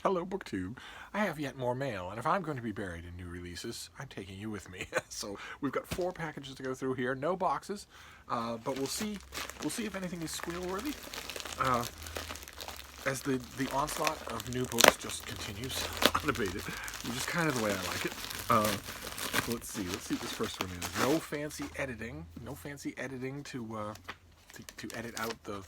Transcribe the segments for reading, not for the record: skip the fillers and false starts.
Hello, BookTube. I have yet more mail, and if I'm going to be buried in new releases, I'm taking you with me. So we've got 4 packages to go through here, no boxes, but we'll see. We'll see if anything is squeal-worthy. As the onslaught of new books just continues unabated, which is kind of the way I like it. Let's see what this first one is. No fancy editing. No fancy editing to edit out the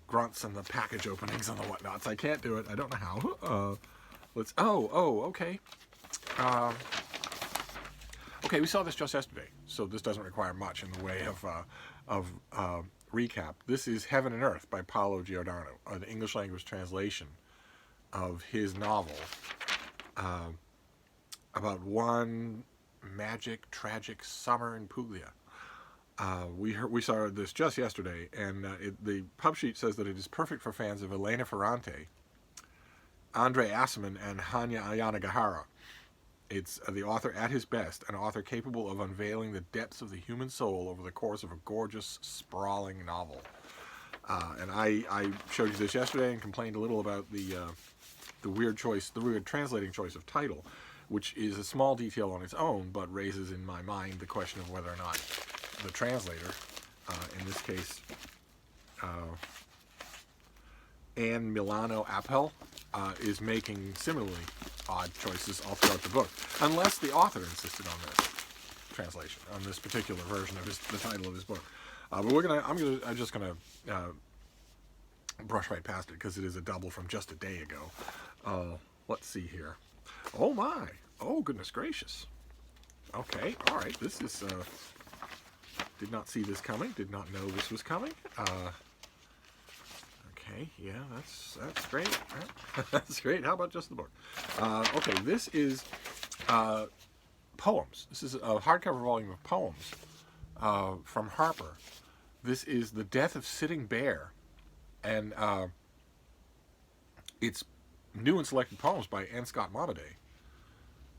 grunts and the package openings and the whatnots. I can't do it. I don't know how. Let's. Okay. Okay, we saw this just yesterday, so this doesn't require much in the way of recap. This is Heaven and Earth by Paolo Giordano, the English language translation of his novel about one magic, tragic summer in Puglia. We saw this just yesterday, and the pub sheet says that it is perfect for fans of Elena Ferrante, Andre Aciman, and Hanya Ayanagihara. It's the author at his best, an author capable of unveiling the depths of the human soul over the course of a gorgeous, sprawling novel. And I showed you this yesterday and complained a little about the weird translating choice of title, which is a small detail on its own, but raises in my mind the question of whether or not the translator, in this case, Anne Milano Appel, is making similarly odd choices all throughout the book, unless the author insisted on this translation, on this particular version of the title of his book. But I'm just gonna brush right past it because it is a double from just a day ago. Let's see here. Oh my! Oh goodness gracious! Okay, all right. This is. Did not see this coming. Did not know this was coming. Okay, yeah, that's great. That's great. How about just the book? Okay, this is poems. This is a hardcover volume of poems from Harper. This is The Death of Sitting Bear, and it's new and selected poems by N. Scott Momaday,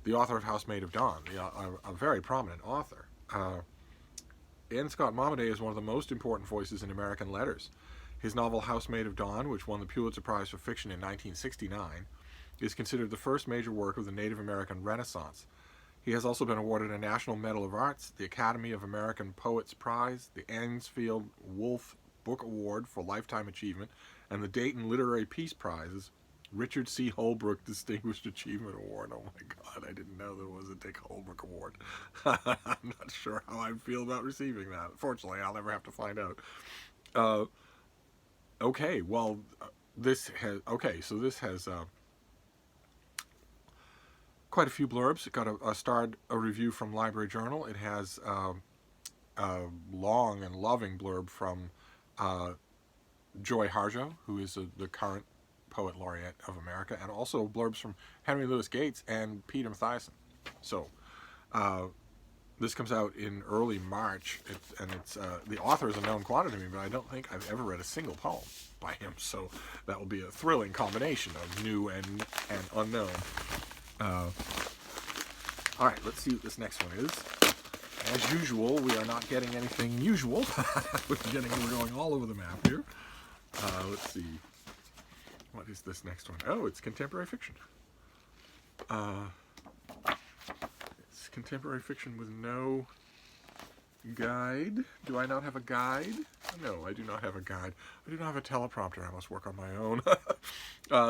the author of Housemaid of Dawn, a very prominent author. N. Scott Momaday is one of the most important voices in American letters. His novel Housemaid of Dawn, which won the Pulitzer Prize for Fiction in 1969, is considered the first major work of the Native American Renaissance. He has also been awarded a National Medal of Arts, the Academy of American Poets Prize, the Ansfield Wolf Book Award for Lifetime Achievement, and the Dayton Literary Peace Prizes, Richard C. Holbrook Distinguished Achievement Award. Oh my God, I didn't know there was a Dick Holbrook Award. I'm not sure how I feel about receiving that. Fortunately, I'll never have to find out. Okay, well, this has quite a few blurbs. It got a review from Library Journal. It has a long and loving blurb from Joy Harjo, who is the current Poet Laureate of America, and also blurbs from Henry Louis Gates and Peter Matthiessen. So this comes out in early March, and it's the author is a known quantity to me, but I don't think I've ever read a single poem by him. So that will be a thrilling combination of new and unknown. All right, let's see what this next one is. As usual, we are not getting anything usual. We're going all over the map here. Let's see. What is this next one? Oh, it's contemporary fiction. It's contemporary fiction with no guide. Do I not have a guide? No, I do not have a guide. I do not have a teleprompter. I must work on my own.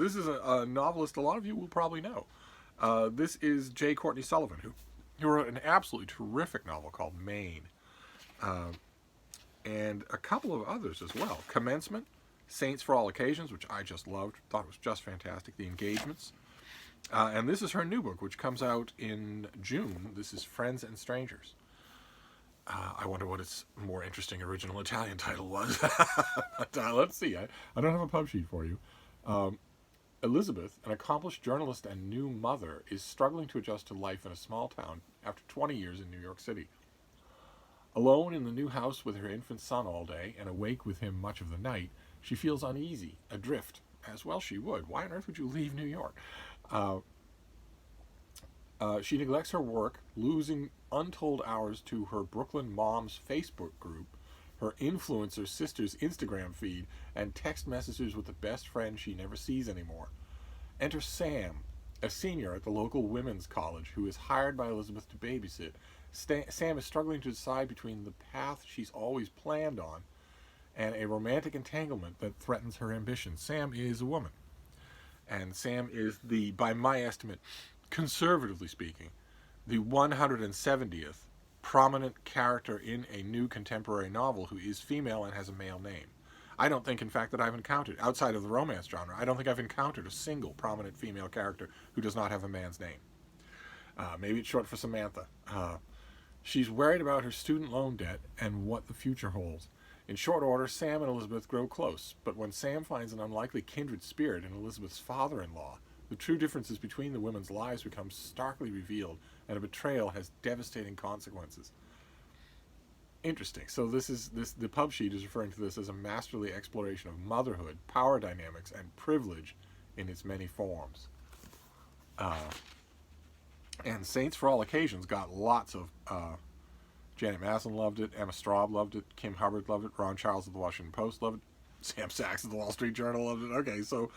This is a novelist a lot of you will probably know. This is J. Courtney Sullivan, who wrote an absolutely terrific novel called Maine. And a couple of others as well. Commencement, Saints for All Occasions, which I just loved, thought it was just fantastic. The Engagements. And this is her new book, which comes out in June. This is Friends and Strangers. I wonder what its more interesting original Italian title was. Let's see. I don't have a pub sheet for you. Elizabeth, an accomplished journalist and new mother, is struggling to adjust to life in a small town after 20 years in New York City. Alone in the new house with her infant son all day and awake with him much of the night, she feels uneasy, adrift, as well she would. Why on earth would you leave New York? She neglects her work, losing untold hours to her Brooklyn Moms Facebook group, her influencer sister's Instagram feed, and text messages with the best friend she never sees anymore. Enter Sam, a senior at the local women's college who is hired by Elizabeth to babysit. Sam is struggling to decide between the path she's always planned on and a romantic entanglement that threatens her ambition. Sam is a woman. And Sam is by my estimate, conservatively speaking, the 170th prominent character in a new contemporary novel who is female and has a male name. I don't think, in fact, that I've encountered, outside of the romance genre, I don't think I've encountered a single prominent female character who does not have a man's name. Maybe it's short for Samantha. She's worried about her student loan debt and what the future holds. In short order, Sam and Elizabeth grow close, but when Sam finds an unlikely kindred spirit in Elizabeth's father-in-law, the true differences between the women's lives become starkly revealed, and a betrayal has devastating consequences. Interesting. So the pub sheet is referring to this as a masterly exploration of motherhood, power dynamics, and privilege in its many forms. And Saints for All Occasions got lots of... Janet Maslin loved it, Emma Straub loved it, Kim Hubbard loved it, Ron Charles of the Washington Post loved it, Sam Sachs of the Wall Street Journal loved it. Okay, so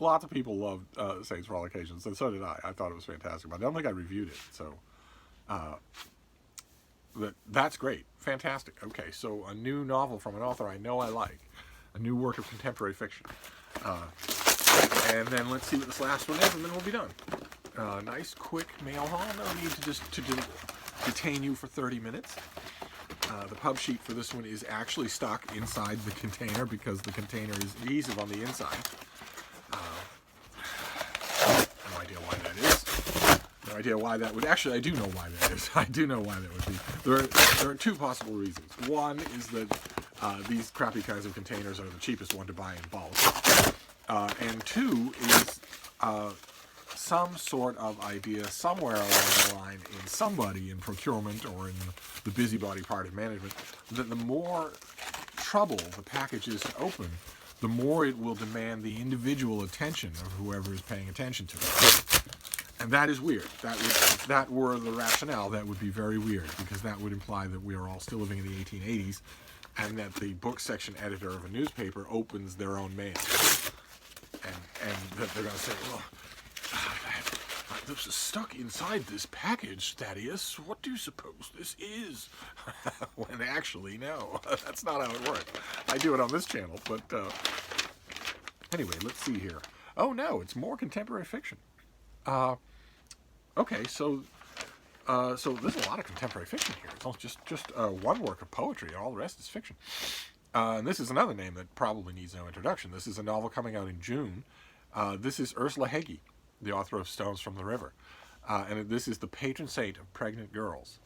lots of people loved Saints for All Occasions, and so did I. I thought it was fantastic, but I don't think I reviewed it, so... that's great. Fantastic. Okay, so a new novel from an author I know I like. A new work of contemporary fiction. And then let's see what this last one is, and then we'll be done. Nice, quick mail haul. No need to detain you for 30 minutes. The pub sheet for this one is actually stuck inside the container because the container is adhesive on the inside. No idea why that is. No idea why that would... Actually, I do know why that is. I do know why that would be. There are two possible reasons. One is that these crappy kinds of containers are the cheapest one to buy in bulk. And two is some sort of idea somewhere along the line in somebody in procurement or in the busybody part of management that the more trouble the package is to open, the more it will demand the individual attention of whoever is paying attention to it. And that is weird. If that were the rationale, that would be very weird, because that would imply that we are all still living in the 1880s and that the book section editor of a newspaper opens their own mail. And that they're going to say, well, this is stuck inside this package, Thaddeus. What do you suppose this is? When actually, no. That's not how it works. I do it on this channel, but anyway, let's see here. Oh, no, it's more contemporary fiction. Okay, so there's a lot of contemporary fiction here. It's just one work of poetry, and all the rest is fiction. And this is another name that probably needs no introduction. This is a novel coming out in June. This is Ursula Heggie, the author of Stones from the River. And this is the patron saint of pregnant girls.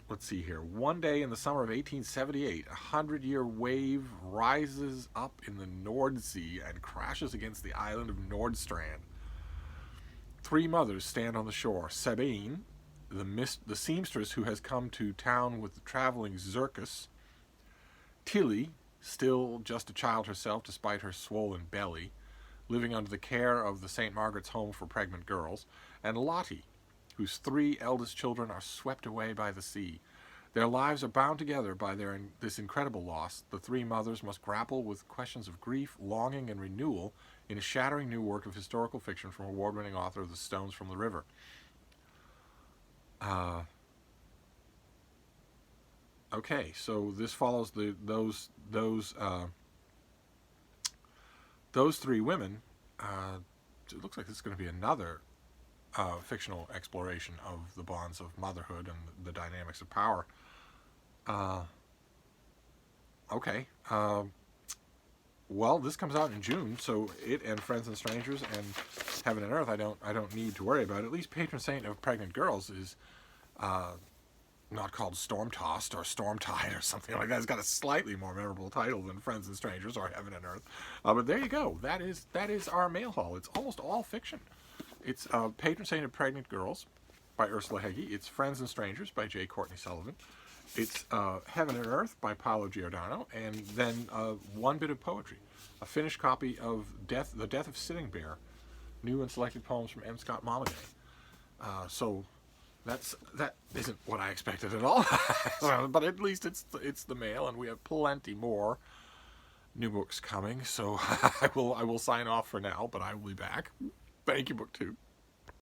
Let's see here. One day in the summer of 1878, a 100-year wave rises up in the Nord Sea and crashes against the island of Nordstrand. 3 mothers stand on the shore. Sabine, the seamstress who has come to town with the traveling Zirkus. Tilly, still just a child herself despite her swollen belly, living under the care of the St. Margaret's Home for Pregnant Girls. And Lottie, whose 3 eldest children are swept away by the sea. Their lives are bound together by this incredible loss. The 3 mothers must grapple with questions of grief, longing, and renewal in a shattering new work of historical fiction from award-winning author of The Stones from the River. Okay, so this follows those 3 women. It looks like this is going to be another fictional exploration of the bonds of motherhood and the dynamics of power. Okay. Well, this comes out in June, so it and Friends and Strangers and Heaven and Earth I don't need to worry about. At least Patron Saint of Pregnant Girls is not called Storm Tossed or Storm Tide or something like that. It's got a slightly more memorable title than Friends and Strangers or Heaven and Earth. But there you go. That is our mail haul. It's almost all fiction. It's Patron Saint of Pregnant Girls by Ursula Heggie. It's Friends and Strangers by J. Courtney Sullivan. It's Heaven and Earth by Paolo Giordano. And then one bit of poetry. A finished copy of The Death of Sitting Bear. New and selected poems from M. Scott Molladay. So that isn't what I expected at all. But at least it's the mail, and we have plenty more new books coming. So I will sign off for now, but I will be back. Thank you, BookTube.